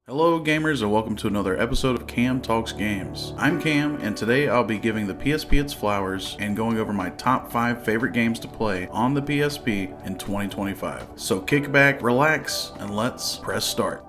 Hello gamers and welcome to another episode of Cam Talks Games. I'm Cam and today I'll be giving the PSP its flowers and going over my top 5 favorite games to play on the PSP in 2025. So kick back, relax, and let's press start.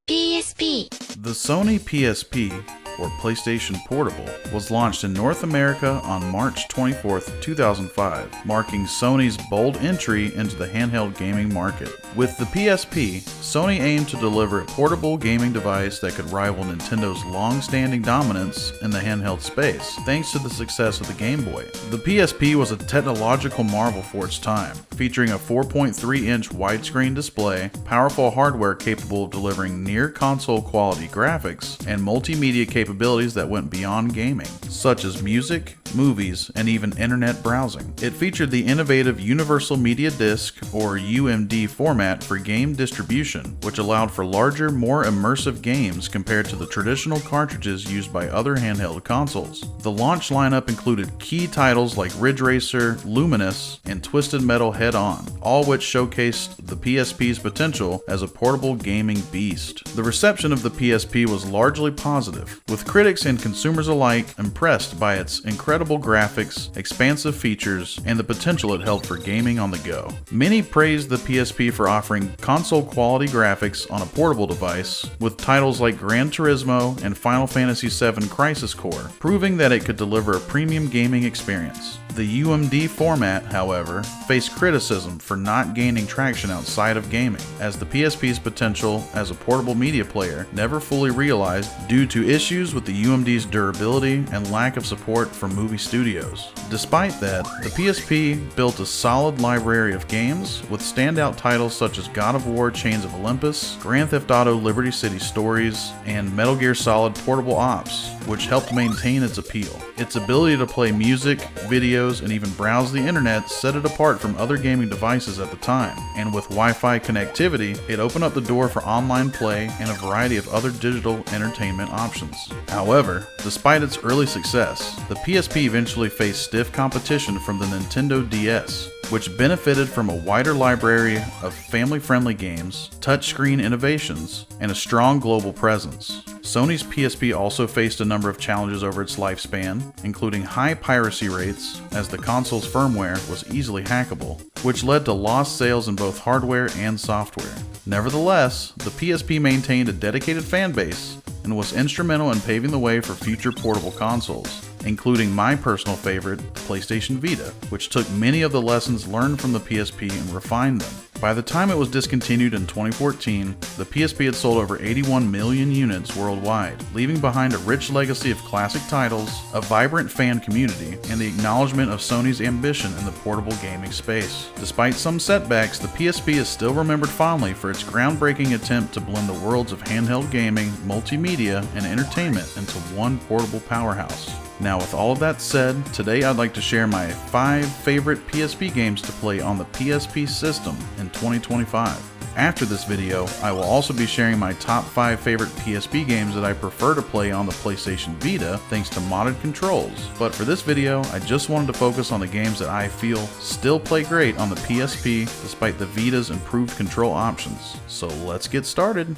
PSP. The Sony PSP, or PlayStation Portable, was launched in North America on March 24, 2005, marking Sony's bold entry into the handheld gaming market. With the PSP, Sony aimed to deliver a portable gaming device that could rival Nintendo's long-standing dominance in the handheld space, thanks to the success of the Game Boy. The PSP was a technological marvel for its time, featuring a 4.3-inch widescreen display, powerful hardware capable of delivering near-console quality graphics, and multimedia capabilities that went beyond gaming, such as music, movies, and even internet browsing. It featured the innovative Universal Media Disc, or UMD format for game distribution, which allowed for larger, more immersive games compared to the traditional cartridges used by other handheld consoles. The launch lineup included key titles like Ridge Racer, Luminous, and Twisted Metal Head-On, all which showcased the PSP's potential as a portable gaming beast. The reception of the PSP was largely positive, with critics and consumers alike impressed by its incredible graphics, expansive features, and the potential it held for gaming on the go. Many praised the PSP for offering console-quality graphics on a portable device, with titles like Gran Turismo and Final Fantasy VII Crisis Core, proving that it could deliver a premium gaming experience. The UMD format, however, faced criticism for not gaining traction outside of gaming, as the PSP's potential as a portable media player never fully realized due to issues with the UMD's durability and lack of support from movie studios. Despite that, the PSP built a solid library of games, with standout titles such as God of War Chains of Olympus, Grand Theft Auto Liberty City Stories, and Metal Gear Solid Portable Ops, which helped maintain its appeal. Its ability to play music, videos, and even browse the internet set it apart from other gaming devices at the time, and with Wi-Fi connectivity, it opened up the door for online play and a variety of other digital entertainment options. However, despite its early success, the PSP eventually faced stiff competition from the Nintendo DS, which benefited from a wider library of family-friendly games, touchscreen innovations, and a strong global presence. Sony's PSP also faced a number of challenges over its lifespan, including high piracy rates, as the console's firmware was easily hackable, which led to lost sales in both hardware and software. Nevertheless, the PSP maintained a dedicated fan base and was instrumental in paving the way for future portable consoles, including my personal favorite, the PlayStation Vita, which took many of the lessons learned from the PSP and refined them. By the time it was discontinued in 2014, the PSP had sold over 81 million units worldwide, leaving behind a rich legacy of classic titles, a vibrant fan community, and the acknowledgement of Sony's ambition in the portable gaming space. Despite some setbacks, the PSP is still remembered fondly for its groundbreaking attempt to blend the worlds of handheld gaming, multimedia, and entertainment into one portable powerhouse. Now, with all of that said, today I'd like to share my 5 favorite PSP games to play on the PSP system in 2025. After this video, I will also be sharing my top 5 favorite PSP games that I prefer to play on the PlayStation Vita thanks to modded controls. But for this video, I just wanted to focus on the games that I feel still play great on the PSP despite the Vita's improved control options. So let's get started.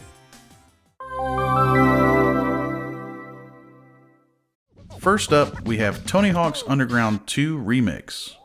First up, we have Tony Hawk's Underground 2 Remix.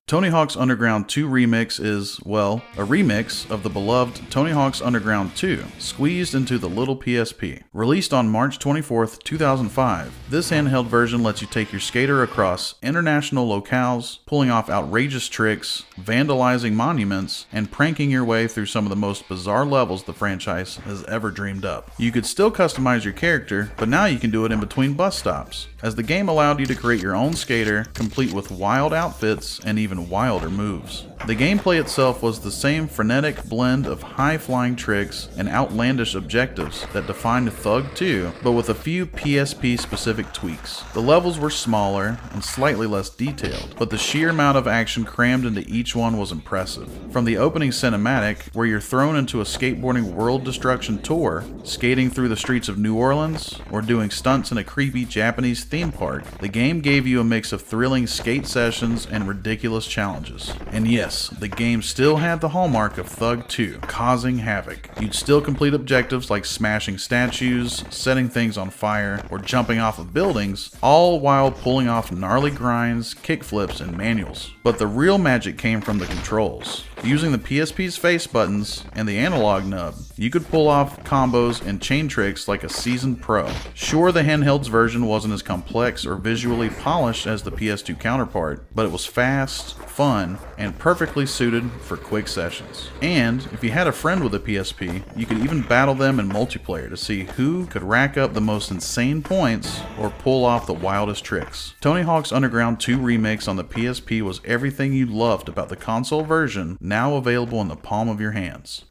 Tony Hawk's Underground 2 Remix is, well, a remix of the beloved Tony Hawk's Underground 2, squeezed into the little PSP. Released on March 24, 2005, this handheld version lets you take your skater across international locales, pulling off outrageous tricks, vandalizing monuments, and pranking your way through some of the most bizarre levels the franchise has ever dreamed up. You could still customize your character, but now you can do it in between bus stops, as the game allowed you to create your own skater, complete with wild outfits and even even wilder moves. The gameplay itself was the same frenetic blend of high-flying tricks and outlandish objectives that defined Thug 2, but with a few PSP-specific tweaks. The levels were smaller and slightly less detailed, but the sheer amount of action crammed into each one was impressive. From the opening cinematic, where you're thrown into a skateboarding world destruction tour, skating through the streets of New Orleans, or doing stunts in a creepy Japanese theme park, the game gave you a mix of thrilling skate sessions and ridiculous challenges. And yes, the game still had the hallmark of Thug 2, causing havoc. You'd still complete objectives like smashing statues, setting things on fire, or jumping off of buildings, all while pulling off gnarly grinds, kickflips, and manuals. But the real magic came from the controls. Using the PSP's face buttons and the analog nub, you could pull off combos and chain tricks like a seasoned pro. Sure, the handheld's version wasn't as complex or visually polished as the PS2 counterpart, but it was fast, fun, and perfectly suited for quick sessions. And if you had a friend with a PSP, you could even battle them in multiplayer to see who could rack up the most insane points or pull off the wildest tricks. Tony Hawk's Underground 2 Remix on the PSP was everything you loved about the console version, now available in the palm of your hands.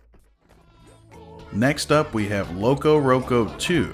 Next up, we have Loco Roco 2.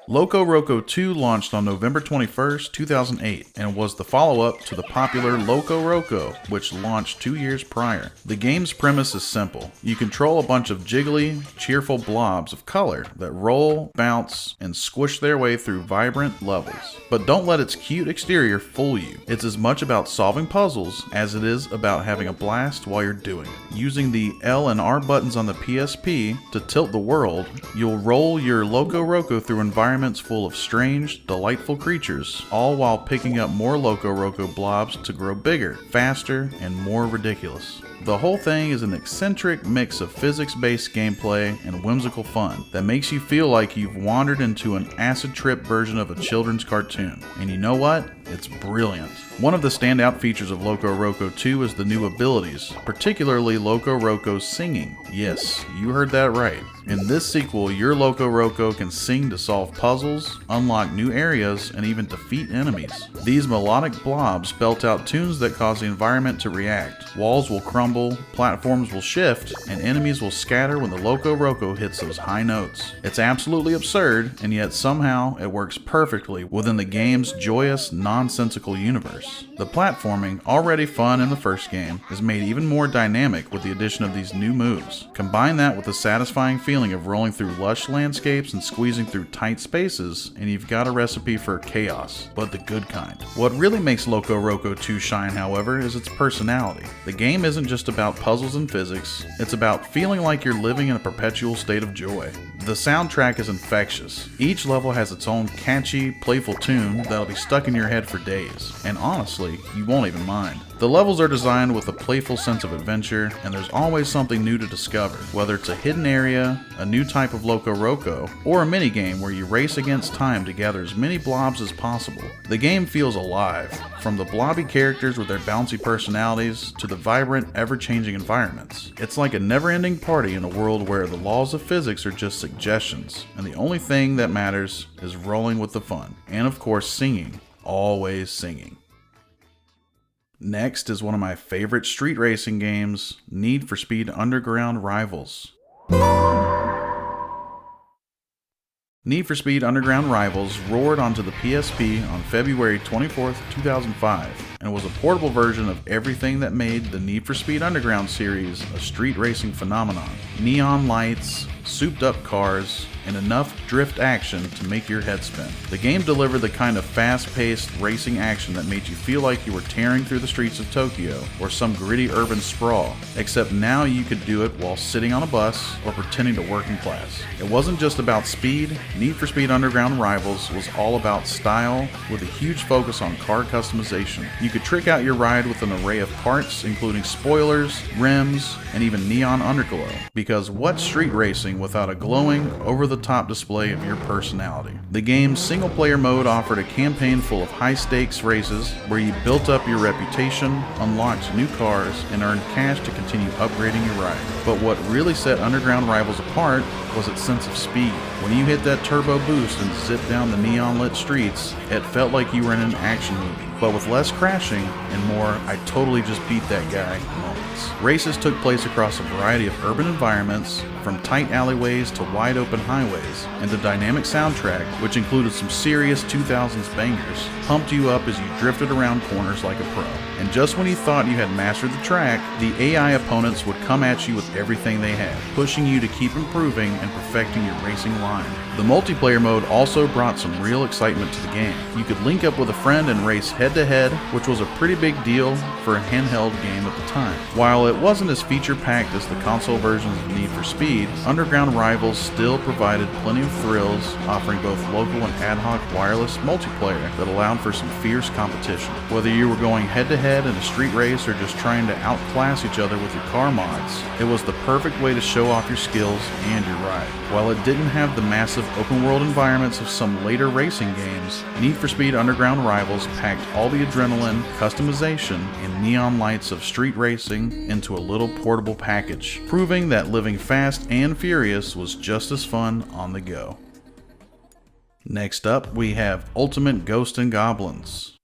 Loco Roco 2 launched on November 21st, 2008, and was the follow-up to the popular Loco Roco, which launched 2 years prior. The game's premise is simple. You control a bunch of jiggly, cheerful blobs of color that roll, bounce, and squish their way through vibrant levels. But don't let its cute exterior fool you. It's as much about solving puzzles as it is about having a blast while you're doing it. Using the L and R buttons on the PSP to tilt the world, you'll roll your Loco Roco through environments full of strange, delightful creatures, all while picking up more Loco Roco blobs to grow bigger, faster, and more ridiculous. The whole thing is an eccentric mix of physics-based gameplay and whimsical fun that makes you feel like you've wandered into an acid trip version of a children's cartoon. And you know what? It's brilliant. One of the standout features of Loco Roco 2 is the new abilities, particularly Loco Roco's singing. Yes, you heard that right. In this sequel, your Loco Roco can sing to solve puzzles, unlock new areas, and even defeat enemies. These melodic blobs belt out tunes that cause the environment to react. Walls will crumble, platforms will shift, and enemies will scatter when the Loco Roco hits those high notes. It's absolutely absurd, and yet somehow it works perfectly within the game's joyous, nonsensical universe. The platforming, already fun in the first game, is made even more dynamic with the addition of these new moves. Combine that with the satisfying feeling of rolling through lush landscapes and squeezing through tight spaces, and you've got a recipe for chaos, but the good kind. What really makes Loco Roco 2 shine, however, is its personality. The game isn't just about puzzles and physics, it's about feeling like you're living in a perpetual state of joy. The soundtrack is infectious. Each level has its own catchy, playful tune that'll be stuck in your head for days, and honestly, you won't even mind. The levels are designed with a playful sense of adventure, and there's always something new to discover, whether it's a hidden area, a new type of Loco Roco, or a minigame where you race against time to gather as many blobs as possible. The game feels alive, from the blobby characters with their bouncy personalities to the vibrant, ever-changing environments. It's like a never-ending party in a world where the laws of physics are just suggestions, and the only thing that matters is rolling with the fun. And of course, singing. Always singing. Next is one of my favorite street racing games, Need for Speed Underground Rivals. Need for Speed Underground Rivals roared onto the PSP on February 24th, 2005, and was a portable version of everything that made the Need for Speed Underground series a street racing phenomenon. Neon lights, souped-up cars, and enough drift action to make your head spin. The game delivered the kind of fast-paced racing action that made you feel like you were tearing through the streets of Tokyo or some gritty urban sprawl, except now you could do it while sitting on a bus or pretending to work in class. It wasn't just about speed. Need for Speed Underground Rivals was all about style, with a huge focus on car customization. You could trick out your ride with an array of parts, including spoilers, rims, and even neon underglow, because what's street racing without a glowing, over-the-top display of your personality? The game's single-player mode offered a campaign full of high-stakes races where you built up your reputation, unlocked new cars, and earned cash to continue upgrading your ride. But what really set Underground Rivals apart was its sense of speed. When you hit that turbo boost and zipped down the neon-lit streets, it felt like you were in an action movie. But with less crashing and more "I totally just beat that guy" moments. Races took place across a variety of urban environments, from tight alleyways to wide open highways, and the dynamic soundtrack, which included some serious 2000s bangers, pumped you up as you drifted around corners like a pro. And just when you thought you had mastered the track, the AI opponents would come at you with everything they had, pushing you to keep improving and perfecting your racing line. The multiplayer mode also brought some real excitement to the game. You could link up with a friend and race head-to-head, which was a pretty big deal for a handheld game at the time. While it wasn't as feature-packed as the console versions of Need for Speed, Underground Rivals still provided plenty of thrills, offering both local and ad hoc wireless multiplayer that allowed for some fierce competition. Whether you were going head-to-head in a street race or just trying to outclass each other with your car mods, it was the perfect way to show off your skills and your ride. While it didn't have the massive open-world environments of some later racing games, Need for Speed Underground Rivals packed all the adrenaline, customization, and neon lights of street racing into a little portable package, proving that living fast and furious was just as fun on the go. Next up, we have Ultimate Ghosts and Goblins.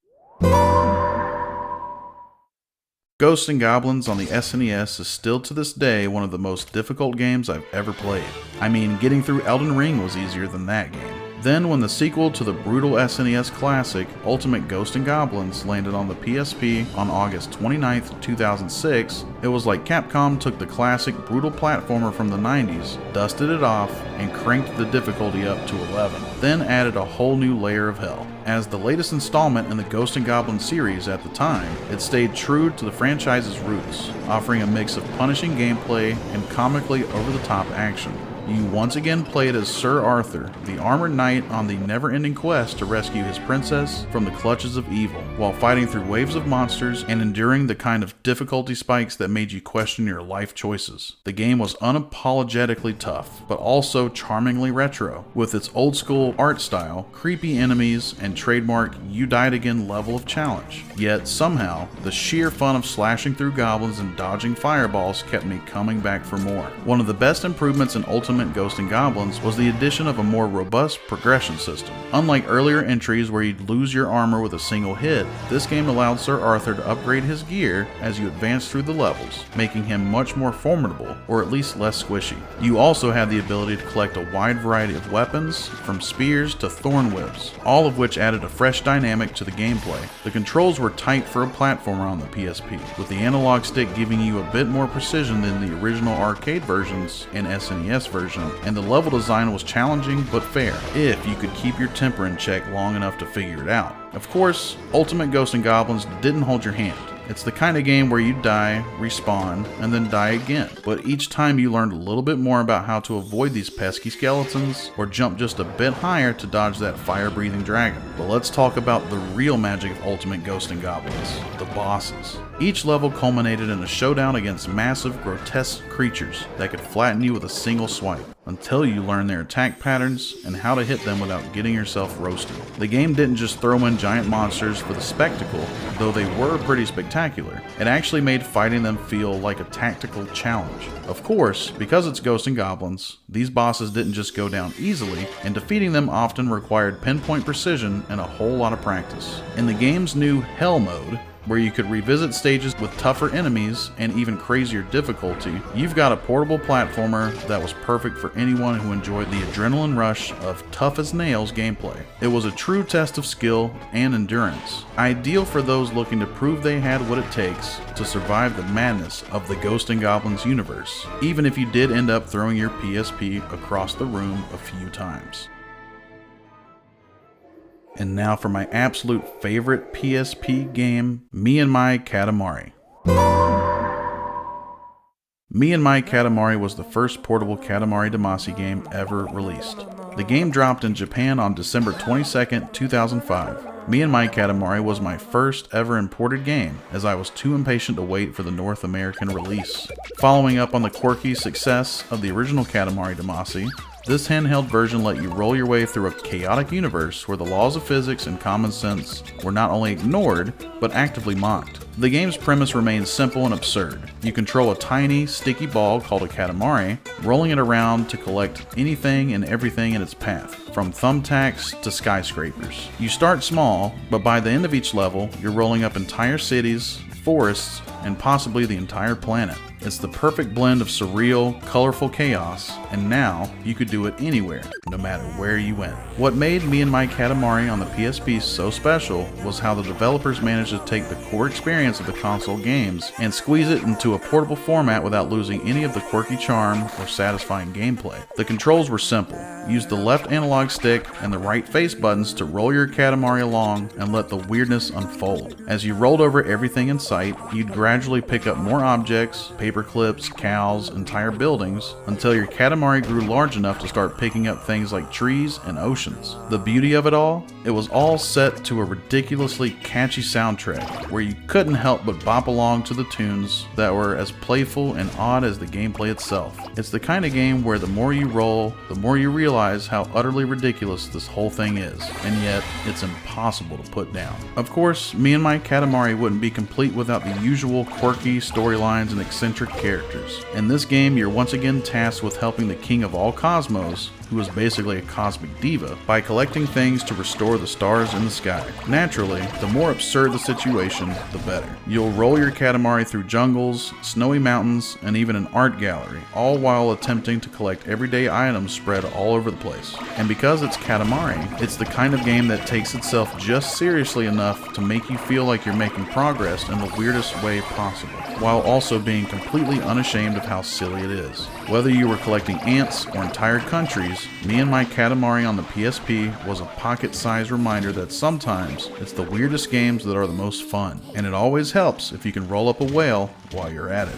Ghosts and Goblins on the SNES is still to this day one of the most difficult games I've ever played. I mean, getting through Elden Ring was easier than that game. Then when the sequel to the brutal SNES classic, Ultimate Ghosts and Goblins, landed on the PSP on August 29th, 2006, it was like Capcom took the classic brutal platformer from the 90s, dusted it off, and cranked the difficulty up to 11, then added a whole new layer of hell. As the latest installment in the Ghosts and Goblins series at the time, it stayed true to the franchise's roots, offering a mix of punishing gameplay and comically over-the-top action. You once again played as Sir Arthur, the armored knight on the never-ending quest to rescue his princess from the clutches of evil, while fighting through waves of monsters and enduring the kind of difficulty spikes that made you question your life choices. The game was unapologetically tough, but also charmingly retro, with its old-school art style, creepy enemies, and trademark "you died again" level of challenge. Yet somehow, the sheer fun of slashing through goblins and dodging fireballs kept me coming back for more. One of the best improvements in Ultimate Ghosts and Goblins was the addition of a more robust progression system. Unlike earlier entries where you'd lose your armor with a single hit, this game allowed Sir Arthur to upgrade his gear as you advanced through the levels, making him much more formidable, or at least less squishy. You also had the ability to collect a wide variety of weapons, from spears to thorn whips, all of which added a fresh dynamic to the gameplay. The controls were tight for a platformer on the PSP, with the analog stick giving you a bit more precision than the original arcade versions and SNES versions, and the level design was challenging but fair, if you could keep your temper in check long enough to figure it out. Of course, Ultimate Ghosts and Goblins didn't hold your hand. It's the kind of game where you die, respawn, and then die again, but each time you learned a little bit more about how to avoid these pesky skeletons, or jump just a bit higher to dodge that fire-breathing dragon. But let's talk about the real magic of Ultimate Ghosts and Goblins, the bosses. Each level culminated in a showdown against massive, grotesque creatures that could flatten you with a single swipe, until you learn their attack patterns and how to hit them without getting yourself roasted. The game didn't just throw in giant monsters for the spectacle, though they were pretty spectacular. It actually made fighting them feel like a tactical challenge. Of course, because it's Ghosts and Goblins, these bosses didn't just go down easily, and defeating them often required pinpoint precision and a whole lot of practice. In the game's new Hell mode, where you could revisit stages with tougher enemies and even crazier difficulty, you've got a portable platformer that was perfect for anyone who enjoyed the adrenaline rush of tough-as-nails gameplay. It was a true test of skill and endurance, ideal for those looking to prove they had what it takes to survive the madness of the Ghosts and Goblins universe, even if you did end up throwing your PSP across the room a few times. And now for my absolute favorite PSP game, My Katamari. My Katamari was the first portable Katamari Damacy game ever released. The game dropped in Japan on December 22nd, 2005. My Katamari was my first ever imported game, as I was too impatient to wait for the North American release. Following up on the quirky success of the original Katamari Damacy, This handheld version let you roll your way through a chaotic universe where the laws of physics and common sense were not only ignored, but actively mocked. The game's premise remains simple and absurd. You control a tiny, sticky ball called a Katamari, rolling it around to collect anything and everything in its path, from thumbtacks to skyscrapers. You start small, but by the end of each level, you're rolling up entire cities, forests, and possibly the entire planet. It's the perfect blend of surreal, colorful chaos, and now you could do it anywhere, no matter where you went. What made Me and My Katamari on the PSP so special was how the developers managed to take the core experience of the console games and squeeze it into a portable format without losing any of the quirky charm or satisfying gameplay. The controls were simple. Use the left analog stick and the right face buttons to roll your Katamari along and let the weirdness unfold. As you rolled over everything in sight, you'd gradually pick up more objects, paper clips, cows, entire buildings, until your Katamari grew large enough to start picking up things like trees and oceans. The beauty of it all? It was all set to a ridiculously catchy soundtrack, where you couldn't help but bop along to the tunes that were as playful and odd as the gameplay itself. It's the kind of game where the more you roll, the more you realize how utterly ridiculous this whole thing is, and yet it's impossible to put down. Of course, Me and My Katamari wouldn't be complete without the usual quirky storylines and eccentric characters. In this game, you're once again tasked with helping the king of all cosmos, who is basically a cosmic diva, by collecting things to restore the stars in the sky. Naturally, the more absurd the situation, the better. You'll roll your Katamari through jungles, snowy mountains, and even an art gallery, all while attempting to collect everyday items spread all over the place. And because it's Katamari, it's the kind of game that takes itself just seriously enough to make you feel like you're making progress in the weirdest way possible, while also being completely unashamed of how silly it is. Whether you were collecting ants or entire countries, Me and My Katamari on the PSP was a pocket-sized reminder that sometimes it's the weirdest games that are the most fun, and it always helps if you can roll up a whale while you're at it.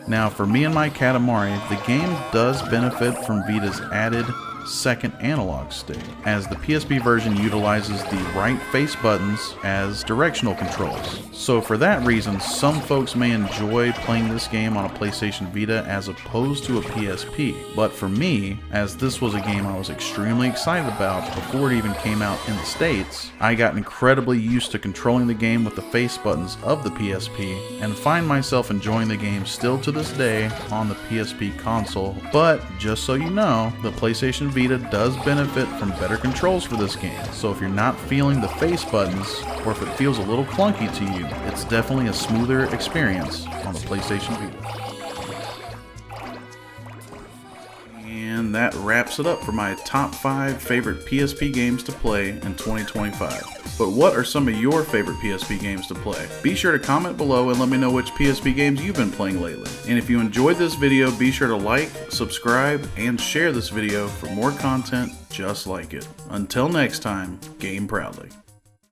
Now, for Me and My Katamari, the game does benefit from Vita's added second analog stick, as the PSP version utilizes the right face buttons as directional controls. So for that reason, some folks may enjoy playing this game on a PlayStation Vita as opposed to a PSP. But for me, as this was a game I was extremely excited about before it even came out in the States, I got incredibly used to controlling the game with the face buttons of the PSP and find myself enjoying the game still to this day on the PSP console. But just so you know, the PlayStation Vita does benefit from better controls for this game, so if you're not feeling the face buttons, or if it feels a little clunky to you, it's definitely a smoother experience on the PlayStation Vita. And that wraps it up for my top 5 favorite PSP games to play in 2025. But what are some of your favorite PSP games to play? Be sure to comment below and let me know which PSP games you've been playing lately. And if you enjoyed this video, be sure to like, subscribe, and share this video for more content just like it. Until next time, game proudly.